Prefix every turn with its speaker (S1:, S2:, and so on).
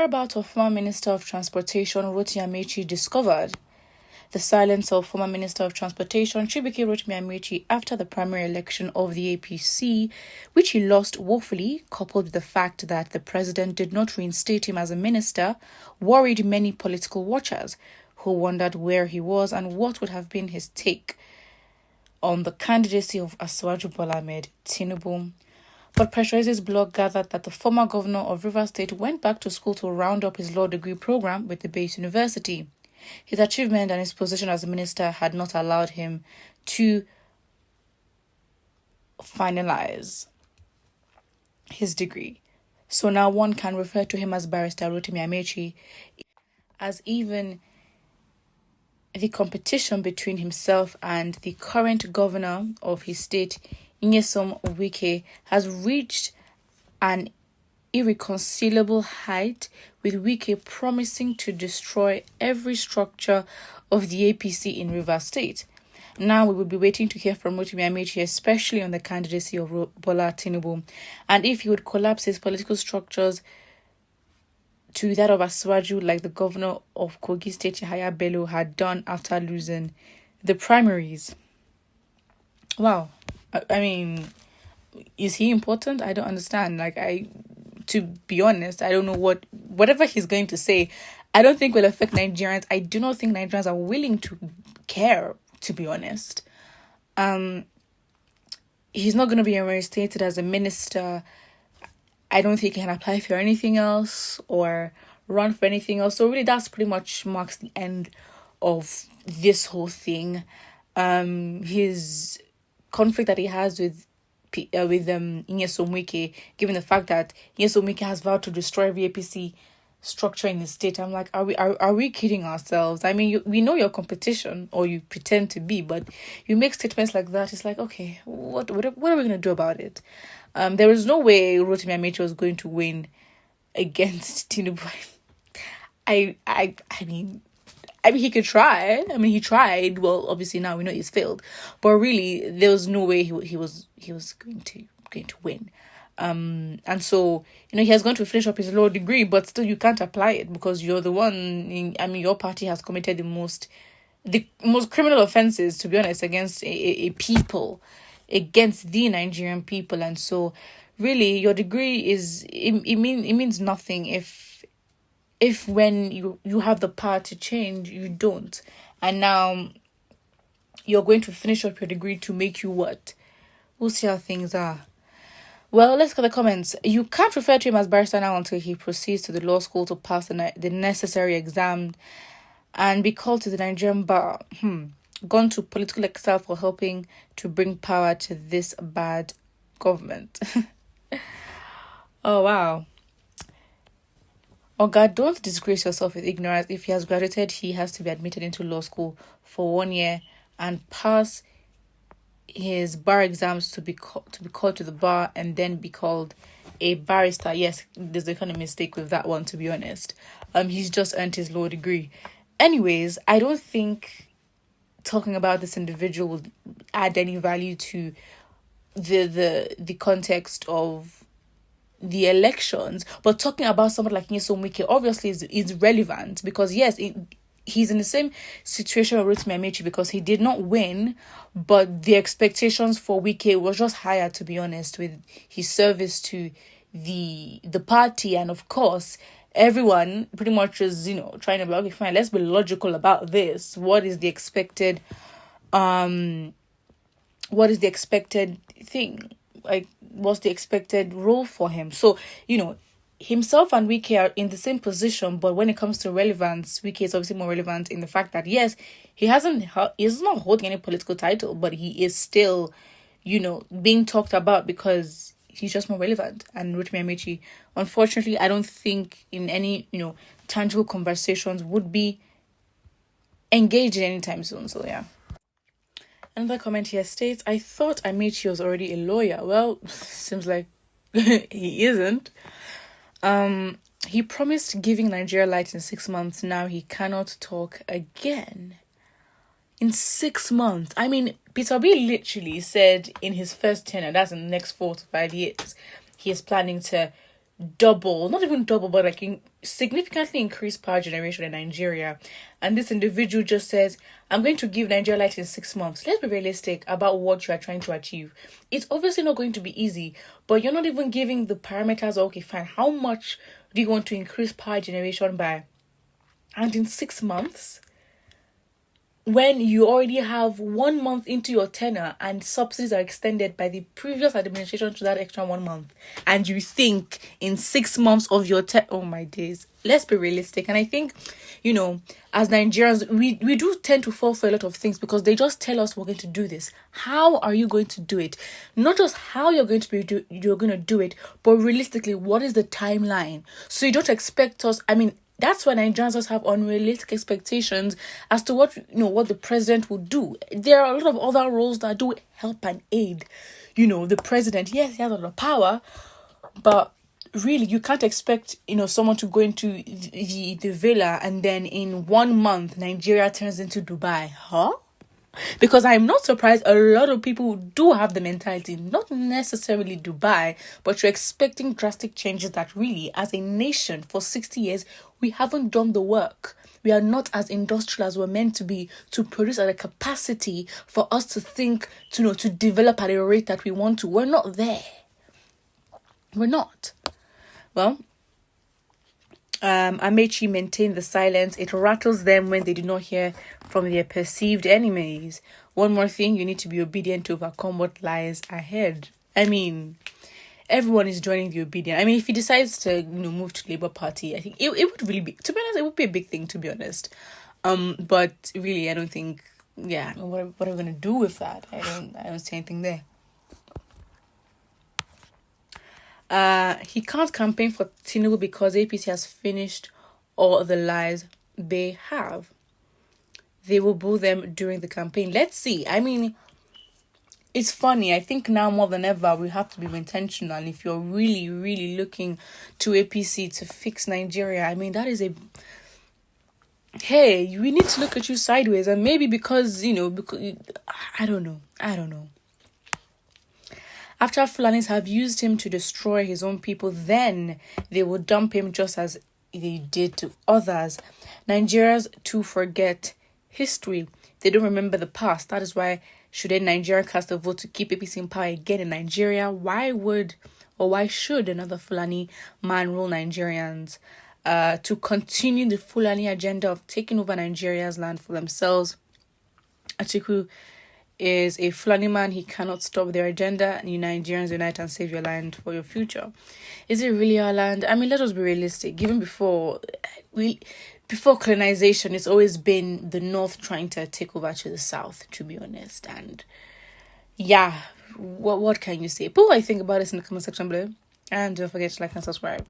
S1: whereabouts of former Minister of Transportation Ameachi discovered. The silence of former Minister of Transportation Chibuike Ameachi after the primary election of the APC, which he lost woefully, coupled with the fact that the president did not reinstate him as a minister, worried many political watchers who wondered where he was and what would have been his take on the candidacy of Asiwaju Bola Ahmed Tinubu. But Pressurize's blog gathered that the former governor of Rivers State went back to school to round up his law degree program with the Base University. His achievement and his position as a minister had not allowed him to finalize his degree. So now one can refer to him as Barrister Rotimi Amechi, as even the competition between himself and the current governor of his state, Nyesom Wike, has reached an irreconcilable height, with Wike promising to destroy every structure of the APC in Rivers State. Now we will be waiting to hear from Rotimi Amechi, especially on the candidacy of Bola Tinubu, and if he would collapse his political structures to that of Asiwaju, like the governor of Kogi State, Yahaya Bello, had done after losing the primaries. Wow. I mean, is he important? I don't understand. To be honest, I don't know whatever he's going to say, I don't think will affect Nigerians. I do not think Nigerians are willing to care, to be honest. He's not going to be reinstated as a minister. I don't think he can apply for anything else or run for anything else. So really, that's pretty much marks the end of this whole thing. His conflict that he has with Nyesom Wike, given the fact that Nyesom Wike has vowed to destroy every APC structure in the state. I'm like, are we kidding ourselves? I mean, we know your competition, or you pretend to be, but you make statements like that. It's like, okay, what are we going to do about it? There is no way Rotimi Amechi was going to win against Tinubu. I mean, he could try. I mean, he tried. Well, obviously now we know he's failed. But really, there was no way he was going to win. And so, he has gone to finish up his law degree, but still you can't apply it because you're the one. Your party has committed the most criminal offenses, to be honest, against a people, against the Nigerian people. And so, really, your degree it means nothing if when you have the power to change, you don't. And now you're going to finish up your degree to make you what? We'll see how things are. Well, let's get the comments. You can't refer to him as barrister now until he proceeds to the law school to pass the necessary exam and be called to the Nigerian bar. Gone to political exile for helping to bring power to this bad government. Oh, wow. Oh God, don't disgrace yourself with ignorance. If he has graduated, he has to be admitted into law school for 1 year and pass his bar exams to be called to the bar and then be called a barrister. Yes, there's a kind of mistake with that one, to be honest. He's just earned his law degree. Anyways, I don't think talking about this individual will add any value to the context of the elections, but talking about somebody like Nyesom Wike obviously is relevant because yes, he's in the same situation of Rotimi Amechi because he did not win, but the expectations for Wike was just higher, to be honest, with his service to the party. And of course, everyone pretty much is trying to be, okay, fine, let's be logical about this. What is the expected thing? Like, what's the expected role for him? So, himself and Wike are in the same position, but when it comes to relevance, Wike is obviously more relevant in the fact that, yes, he's not holding any political title, but he is still, being talked about because he's just more relevant. And Rotimi Amechi, unfortunately, I don't think in any, tangible conversations would be engaged in anytime soon. So, yeah. Another comment here states, I thought Amechi was already a lawyer. Well, seems like he isn't. He promised giving Nigeria light in 6 months. Now he cannot talk again. In 6 months. I mean, Peter Obi literally said in his first tenure, that's in the next 4 to 5 years, he is planning to double, not even double, but like significantly increase power generation in Nigeria. And this individual just says, I'm going to give Nigeria light in 6 months. Let's be realistic about what you are trying to achieve. It's obviously not going to be easy, but you're not even giving the parameters. Okay, fine. How much do you want to increase power generation by? And in 6 months, when you already have 1 month into your tenure and subsidies are extended by the previous administration to that extra 1 month, and you think in 6 months of your oh my days, let's be realistic. And I think, as Nigerians, we do tend to fall for a lot of things because they just tell us we're going to do this. How are you going to do it? Not just how you're going to do it, but realistically, what is the timeline? So you don't expect us, that's why Nigerians just have unrealistic expectations as to what the president will do. There are a lot of other roles that do help and aid. The president, yes, he has a lot of power, but really you can't expect someone to go into the villa and then in 1 month Nigeria turns into Dubai, huh? Because I'm not surprised a lot of people do have the mentality, not necessarily Dubai, but you're expecting drastic changes that really, as a nation, for 60 years, we haven't done the work. We are not as industrial as we're meant to be to produce at a capacity for us to think, to develop at a rate that we want to. We're not there. We're not. Well, Ameachi maintained the silence. It rattles them when they do not hear from their perceived enemies. One more thing, you need to be obedient to overcome what lies ahead. Everyone is joining the obedient. If he decides to move to Labour Party, I think it would really be, to be honest, it would be a big thing, to be honest. But really, I don't think, what are we going to do with that? I don't see anything there. He can't campaign for Tinubu because APC has finished all the lies they have. They will boo them during the campaign. Let's see. It's funny. I think now more than ever, we have to be intentional. If you're really, really looking to APC to fix Nigeria, that is hey, we need to look at you sideways. And maybe because I don't know. After Fulanis have used him to destroy his own people, then they will dump him just as they did to others. Nigerians too forget history. They don't remember the past. That is why should a Nigerian cast a vote to keep APC in power again in Nigeria, why should another Fulani man rule Nigerians? To continue the Fulani agenda of taking over Nigeria's land for themselves. Atiku is a Fulani man. He cannot stop their agenda. You Nigerians unite and save your land for your future. Is it really our land? Let us be realistic. Even before colonization, it's always been the North trying to take over to the South, to be honest. And what can you say? Put what you think about this in the comment section below. And don't forget to like and subscribe.